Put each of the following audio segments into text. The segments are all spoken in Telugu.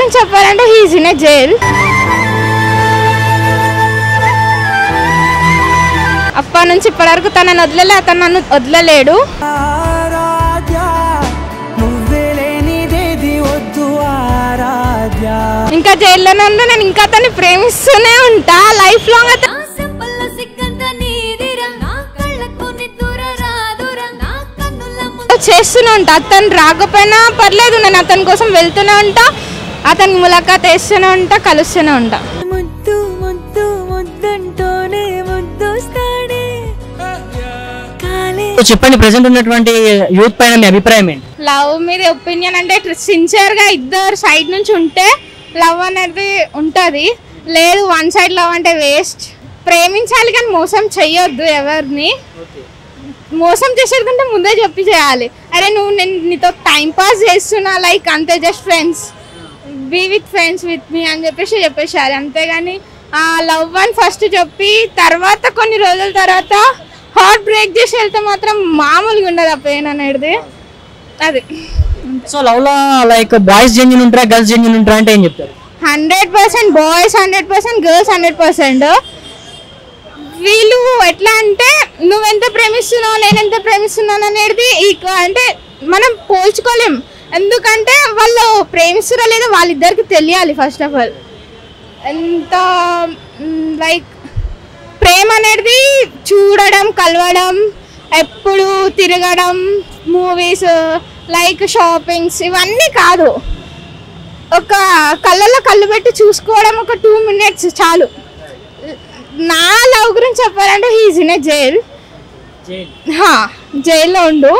గురించి చెప్పాలంటే he is in a jail. అప్పటి నుంచి ఇప్పటి వరకు తనని వదిలేలే, అతను నన్ను వదలలేడు. ఇంకా జైల్లోనే ఉండు, నేను ఇంకా అతన్ని ప్రేమిస్తూనే ఉంటా లైఫ్ లాంగ్. చేస్తూనే ఉంటా, అతను రాకపోయినా పర్లేదు, నేను అతని కోసం వెళ్తూనే ఉంటా, అతనికి ములాఖాత్ వేస్తూనే ఉంటా, కలుస్తూనే ఉంటా. చెప్పండి, ప్రెసెంట్ ఉన్నటువంటి యూత్ పైన మీ అభిప్రాయం ఏంటి? లవ్ మీద ఒపీనియన్ అంటే సిన్సియర్ గా ఇద్దరు సైడ్ నుంచి ఉంటే లవ్ అనేది ఉంటది, లేదు వన్ సైడ్ లవ్ అంటే వేస్ట్. ప్రేమించాలి కానీ మోసం చెయ్యొద్దు, ఎవరిని మోసం చేసేది కంటే ముందే చెప్పి చేయాలి. అరే నేను నీతో టైం పాస్ చేస్తున్నా, లైక్ అంతే, just friends, be with friends with me అని చెప్పేసారు. అంతేగాని లవ్ అని ఫస్ట్ చెప్పి తర్వాత కొన్ని రోజుల తర్వాత హార్ట్ బ్రేక్ చేసి వెళ్తే మాత్రం మామూలుగా ఉండదు ఆ పెయిన్ అనేది. అది సో లవ్ లో లైక్ బాయ్స్ జెన్యూన్ ఉంటారా, గర్ల్స్ జెన్యూన్ ఉంటారా అంటే ఏం చెప్తారు? 100% బాయ్స్, 100% గర్ల్స్, 100%. వీళ్ళు ఎట్లా అంటే నువ్వెంత ప్రేమిస్తున్నావు నేను ఎంత ప్రేమిస్తున్నాను అనేది అంటే మనం పోల్చుకోలేం. ఎందుకంటే వాళ్ళు ప్రేమిస్తారో లేదో వాళ్ళిద్దరికి తెలియాలి ఫస్ట్ ఆఫ్ ఆల్. ఎంత లైక్ ప్రేమ అనేది చూడడం, కలవడం, ఎప్పుడు తిరగడం, మూవీస్ లైక్ షాపింగ్స్ ఇవన్నీ కాదు. ఒక కళ్ళల్లో కళ్ళు పెట్టి చూసుకోవడం, ఒక 2 minutes చాలు. నా లవ్ గురించి చెప్పాలంటే he is in a jail. జైల్లో ఉండు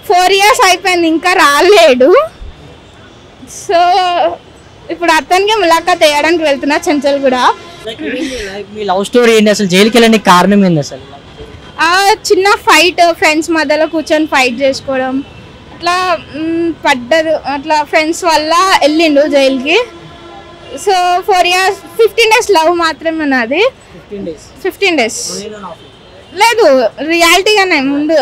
4 years అయిపోయింది, ఇంకా రాలేడు. సో ఇప్పుడు అతనికి ములాఖాత్ వేయడానికి వెళ్తున్నా చెంచల్ కూడా. మీ లవ్ స్టోరీ ఏంటి అసలు? జైలుకి వెళ్ళడానికి కారణం ఏంటి అసలు? చిన్న ఫైట్, ఫ్రెండ్స్ మధ్యలో కూర్చొని ఫైట్ చేసుకోవడం అట్లా పడ్డదు, అట్లా ఫ్రెండ్స్ వల్ల వెళ్ళిండు జైలుకి. సో 4 years 15 days లవ్ మాత్రమే నాది. 15 days లేదు, రియాలిటీగానే ముందు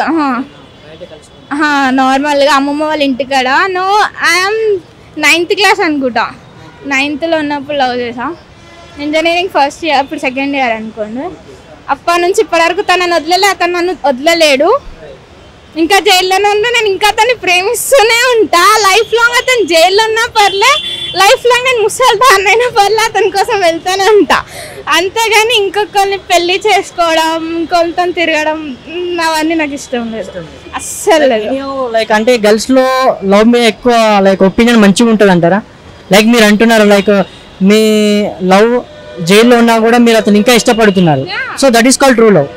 నార్మల్గా అమ్మమ్మ వాళ్ళ ఇంటికాడ. నో, ఐఎమ్ 9th class అనుకుంటా, 9th ఉన్నప్పుడు లవ్ చేసా. ఇంజనీరింగ్ ఫస్ట్ ఇయర్, ఇప్పుడు 2nd year అనుకోండి. అప్పటి నుంచి ఇప్పటి వరకు తనని వదిలేలే, అతను నన్ను వదలలేడు. ఇంకా జైల్లోనే ఉండు, నేను ఇంకా అతన్ని ప్రేమిస్తూనే ఉంటా లైఫ్ లాంగ్. అతను జైల్లో ఉన్నా పర్లే, లైఫ్ లాంగ్ నేను ముసల్దాన్నైనా పర్లే, అతని కోసం వెళ్తూనే ఉంటా. అంతేగాని ఇంకొకరిని పెళ్లి చేసుకోవడం, ఇంకొకరితో తిరగడం అవన్నీ నాకు ఇష్టం లేదు, అస్సలు లేదు. లైక్ అంటే గర్ల్స్ లో లవ్ మీద ఎక్కువ లైక్ ఒపీనియన్ మంచిగా ఉంటుంది అంటారా? లైక్ మీరు అంటున్నారు లైక్ మీ లవ్ జైల్లో ఉన్నా కూడా మీరు అతను ఇంకా ఇష్టపడుతున్నారు, so that is called true love.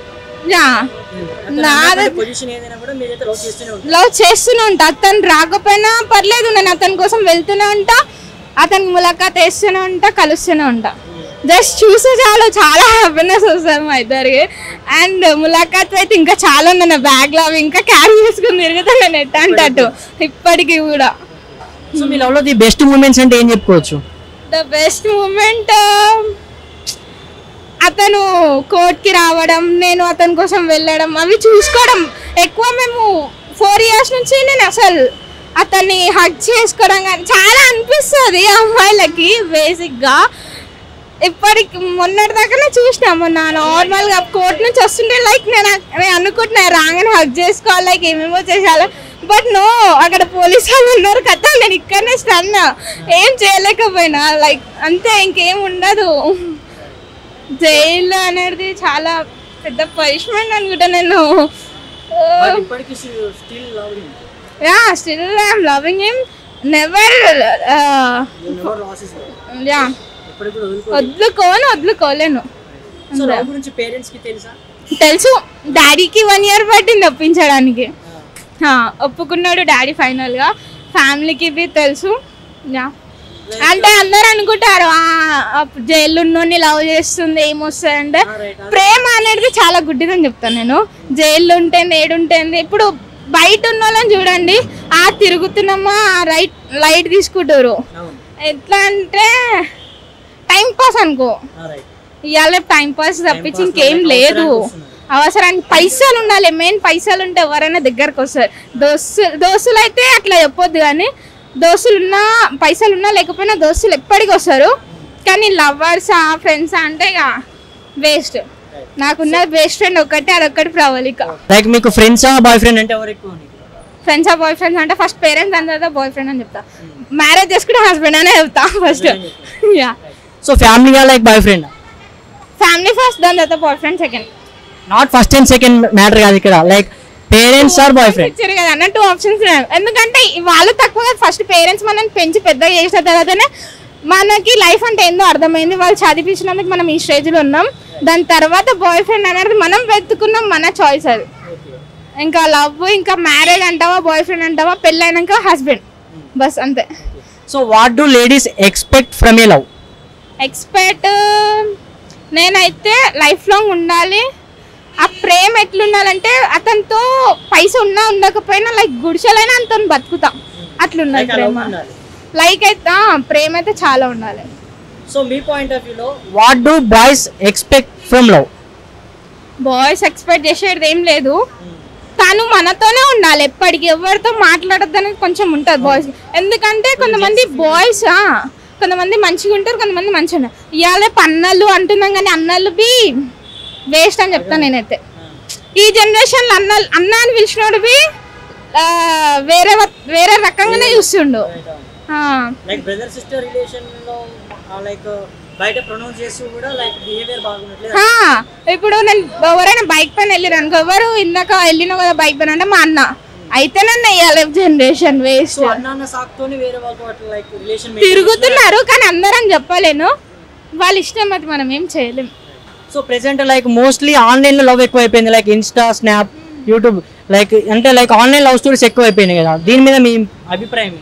Love చేస్తూనే ఉంటా, అతను రాకపోయినా పర్లేదు, నేను అతని కోసం వెళ్తూనే ఉంటా, అతనికి ములాఖాత్ వేస్తూనే ఉంటా, కలుస్తూనే ఉంటా. జస్ట్ చూస్తే చాలు, చాలా హ్యాపీనెస్ వస్తుంది మా ఇద్దరికి. అండ్ ములాఖాత్ అయితే ఇంకా చాలా ఉంది నా బ్యాగ్లో, అవి ఇంకా క్యారీ చేసుకుని తిరుగుతా నేను ఎట్ట అంటట్టు ఇప్పటికీ కూడా. సో మీ లవ్ లో ది బెస్ట్ మూమెంట్స్ అంటే ఏం చెప్పుకోవచ్చు? ద బెస్ట్ మూమెంట్ అతను కోర్ట్కి రావడం, నేను అతని కోసం వెళ్ళడం, అవి చూసుకోవడం ఎక్కువ. మేము 4 years నుంచి నేను అసలు అతన్ని హగ్ చేసుకోవడం కానీ చాలా అనిపిస్తుంది అమ్మాయిలకి బేసిక్గా. ఇప్పటికి మొన్నటి దాకానే చూసినా, మొన్న నార్మల్గా కోర్ట్ నుంచి వస్తుంటే లైక్ నేను అనుకుంటున్నా రాగానే హగ్ చేసుకోవాలి, లైక్ ఏమేమో చేసేయాలి. బట్ నో, అక్కడ పోలీసు వాళ్ళు ఉన్నారు కదా, నేను ఇక్కడనే స్టన్, ఏం చేయలేకపోయినా, లైక్ అంతే, ఇంకేం ఉండదు. జైలు అనేది చాలా పెద్ద పనిష్మెంట్ అనుకుంటా. నేను still I'm loving him, never వదులుకోలేను. తెలుసు, డాడీకి 1 year పట్టింది ఒప్పించడానికి. ఒప్పుకున్నాడు డాడీ ఫైనల్గా. ఫ్యామిలీకి తెలుసు. అంటే అందరు అనుకుంటారు జైలు ఉన్నోని లవ్ చేస్తుంది ఏమొస్తుంది అంటే, ప్రేమ అనేది చాలా గుడ్డిదని చెప్తాను నేను. జైల్లో ఉంటేంది, ఏడుంటేంది. ఇప్పుడు బయట ఉన్న వాళ్ళని చూడండి, తిరుగుతున్నామా, లైట్ తీసుకుంటారు. ఎట్లా అంటే టైం పాస్ అనుకో, ఇవాళ టైం పాస్ తప్పించి ఇంకేం లేదు. అవసరానికి పైసలు ఉండాలి, మెయిన్ పైసలు ఉంటే ఎవరైనా దగ్గరకు వస్తారు. దోస్తులు అయితే అట్లా చెప్పొద్దు, కానీ దోస్తులున్నా పైసలున్నా లేకపోయినా దోస్తులు ఎప్పటికి వస్తారు. కానీ లవర్సా ఫ్రెండ్సా అంటే ఇక వేస్ట్. నాకున్న బెస్ట్ ఫ్రెండ్ ఒకటి, అదొక్కటి ప్రవళిక. లైక్ మీకు ఫ్రెండ్సా బాయ్ ఫ్రెండ్ అంటే ఎవరు ఎక్కువ? ఫ్రెండ్సా బాయ్ ఫ్రెండ్స్ అంటే ఫస్ట్ పేరెంట్స్, దాని తర్వాత బాయ్ ఫ్రెండ్ అని చెప్తా. మ్యారేజ్ చేసుకుంటే హస్బెండ్ అనే చెప్తా ఫస్ట్. యా. సో ఫ్యామిలీగా like boyfriend? Family first, దాని తర్వాత boyfriend second. Not first and second matter కాదు ఇక్కడ, like parents or boyfriend ఇచ్చారు కదా అన్న 2 ఆప్షన్స్. ఎందుకంటే వాళ్ళు తక్కువ, ఫస్ట్ పేరెంట్స్ మనల్ని పెంచి పెద్దగా చేసిన తర్వాతనే మనకి లైఫ్ అంటే ఏందో అర్థమైంది. వాళ్ళు చదివించినందుకు మనం ఈ స్టేజ్లో ఉన్నాం. దాని తర్వాత బాయ్ ఫ్రెండ్ అనేది మనం వెతుకున్నాం, మన చాయిస్ అది. ఇంకా లవ్, ఇంకా మ్యారేజ్ అంటావా, బాయ్ ఫ్రెండ్ అంటావా, పెళ్ళైనాక హస్బెండ్, బస్ అంతే. So what do ladies expect from A love? Expect నేనైతే లైఫ్ లాంగ్ ఉండాలి. ఆ ప్రేమ ఎట్లుండాలంటే అతనితో పైసా ఉన్నా ఉండకపోయినా లైక్ గుడిసెలైనా అంత బతుకుతాం, అట్లున్నది ప్రేమ. లైక్ అయితే ప్రేమ అయితే చాలా ఉండాలి. సో మీ పాయింట్ ఆఫ్ వ్యూలో what do boys expect from love? Boys expect చేసేది ఏం లేదు, తను మనతోనే ఉండాలి ఎప్పటికి, ఎవరితో మాట్లాడద్దని కొంచెం ఉంటుంది బాయ్స్. ఎందుకంటే కొంతమంది బాయ్స్ కొంతమంది మంచిగా ఉంటారు, కొంతమంది మంచిగా ఉంటారు. ఇవాళ అన్నలు అంటున్నాం కానీ అన్నలు బి వేస్ట్ అని చెప్తాను నేనైతే. ఈ జనరేషన్లో అన్న అని పిలిచినోడు బి వేరే వేరే రకంగానే చూస్తుండు. లైక్ బ్రదర్ సిస్టర్ రిలేషన్ లో లైక్ బయట ప్రొనౌన్స్ చేస్తూ కూడా లైక్ బిహేవియర్ బాగుండట్లేదు. ఇప్పుడు నేను ఎవరైనా బైక్ పైన వెళ్ళారు అనుకో, ఎవరు ఇందాక వెళ్ళినా కదా బైక్ పైన అంటే మా అన్న, అయితే నన్ను వేయాలి జనరేషన్ వేస్ట్. తిరుగుతున్నారు కానీ అందరని చెప్పలేను, వాళ్ళ ఇష్టం అది మనం ఏం చేయలేం. So present like mostly online లో లవ్ ఎక్కువ అయిపోయింది, like Insta, snap, YouTube, like అంటే లైక్ ఆన్లైన్ లవ్ స్టోరీస్ ఎక్కువ అయిపోయినాయి కదా, దీని మీద మీ అభిప్రాయం?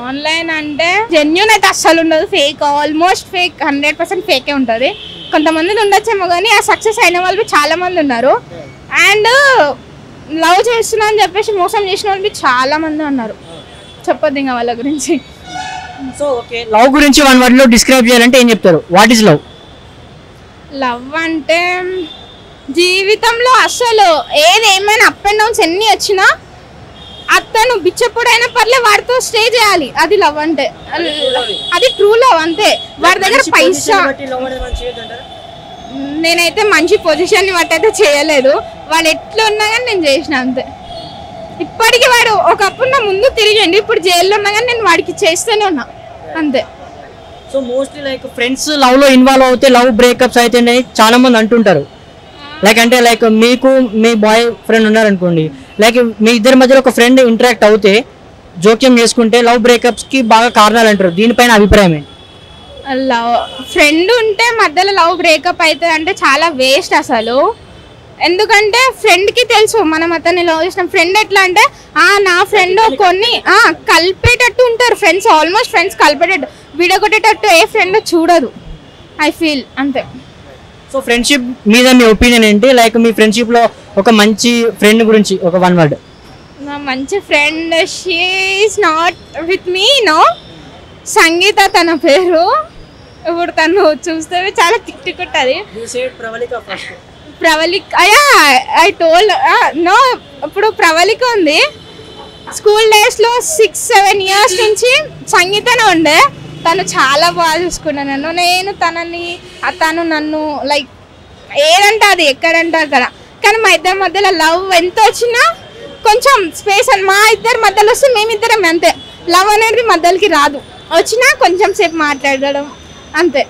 ఆన్లైన్ అంటే జెన్యూన్ అయితే అస్సలు ఉండదు, ఫేక్, ఆల్మోస్ట్ ఫేక్, 100% ఫేకే ఉంటుంది. కొంతమంది ఉండొచ్చేమో కానీ ఆ సక్సెస్ అయిన వాళ్ళు చాలా మంది ఉన్నారు. అండ్ లవ్ చేస్తున్నా అని చెప్పేసి మోసం చేసిన వాళ్ళు చాలా మంది ఉన్నారు, చెప్పొద్దు ఇంకా వాళ్ళ గురించి. సో ఓకే, లవ్ గురించి 1 word లో డిస్క్రైబ్ చేయాలంటే ఏం చెప్తారు? What is love? లవ్ అంటే జీవితంలో అసలు ఏమైనా అప్ అండ్ డౌన్స్ ఎన్ని వచ్చినా అతను బిచ్చప్పుడైనా పర్లే వాడితో స్టే చేయాలి, అది లవ్ అంటే. అది ట్రూ లవ్ అంతే. వాడి దగ్గర పైసా, నేనైతే మంచి పొజిషన్ బట్టి అయితే చేయలేదు, వాడు ఎట్లా ఉన్నా కానీ నేను చేసిన అంతే. ఇప్పటికీ వాడు ఒకప్పుడు నా ముందు తిరిగండి, ఇప్పుడు జైల్లో ఉన్నా కానీ నేను వాడికి చేస్తూనే ఉన్నా అంతే. So mostly like friends love లో ఇన్వాల్వ్ అవుతే లవ్ బ్రేకప్స్ అయితే చాలా మంది అంటుంటారు. లైక్ అంటే లైక్ మీకు మీ బాయ్ ఫ్రెండ్ ఉన్నారనుకోండి, లైక్ మీ ఇద్దరి మధ్యలో ఒక ఫ్రెండ్ ఇంటరాక్ట్ అవుతే జోక్యం చేసుకుంటే లవ్ బ్రేకప్స్ కి బాగా కారణాలు అంటారు, దీనిపైన అభిప్రాయం ఏంటి? లవ్ ఫ్రెండ్ ఉంటే మధ్యలో లవ్ బ్రేకప్ అవుతుంది అంటే చాలా వేస్ట్ అసలు. ఎందుకంటే ఫ్రెండ్కి తెలుసు మనం అతన్ని లవ్ చేసిన. ఫ్రెండ్ ఎట్లా అంటే నా ఫ్రెండ్ కొన్ని కలిపేటట్టు ఉంటారు ఫ్రెండ్స్, ఆల్మోస్ట్ ఫ్రెండ్స్ కలిపేటట్టు, విడగొట్టేటట్టు ఏ ఫ్రెండ్ చూడదు, ఐ ఫీల్ అంతే. సో ఫ్రెండ్షిప్ మీద మీ ఒపీనియన్ ఏంటి? లైక్ మీ ఫ్రెండ్షిప్ లో ఒక మంచి ఫ్రెండ్ గురించి ఒక 1 word. నా మంచి friend, she is not with me no, Sangeetha తన పేరు. ఇప్పుడు తను చూస్తే చాలా తిట్టుకుంటుంది. Pravalika, I told no. ఇప్పుడు ప్రవళిక ఉంది, స్కూల్ డేస్లో 6-7 years నుంచి సంగీతనే ఉండే. తను చాలా బాగా చూసుకున్నాను నన్ను, నేను తనని, తను నన్ను, లైక్ ఏదంటే అది, ఎక్కడంటే అక్కడ. కానీ మా ఇద్దరి మధ్యలో లవ్ ఎంత వచ్చినా కొంచెం స్పేస్ అని, మా ఇద్దరి మధ్యలో వస్తే మేమిద్దరం అంతే. లవ్ అనేది మధ్యలోకి రాదు, వచ్చినా కొంచెం సేపు మాట్లాడడం అంతే.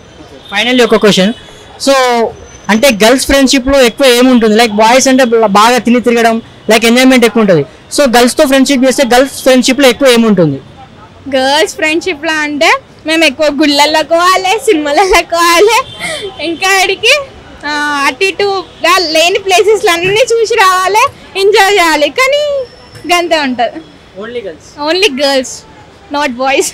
ఫైనల్లీ ఒక క్వశ్చన్, సో అంటే గర్ల్స్ ఫ్రెండ్షిప్ లో ఎక్కువ ఏముంటుంది? లైక్ బాయ్స్ అంటే బాగా తిరగడం, లైక్ ఎంజాయ్మెంట్ ఎక్కువ ఉంటుంది. సో గర్ల్స్ తో ఫ్రెండ్షిప్ చేస్తే గర్ల్స్ ఫ్రెండ్షిప్ లో ఎక్కువ ఏముంటుంది? గర్ల్స్ ఫ్రెండ్షిప్ లో అంటే మేము ఎక్కువ గుళ్ళల్లో పోవాలి, సినిమాలలో పోవాలి, ఇంకా అడిగి అటు ఇటు లేని ప్లేసెస్లో అన్నీ చూసి రావాలి, ఎంజాయ్ చేయాలి. కానీ గంతే ఉంటుంది. Only girls, not boys.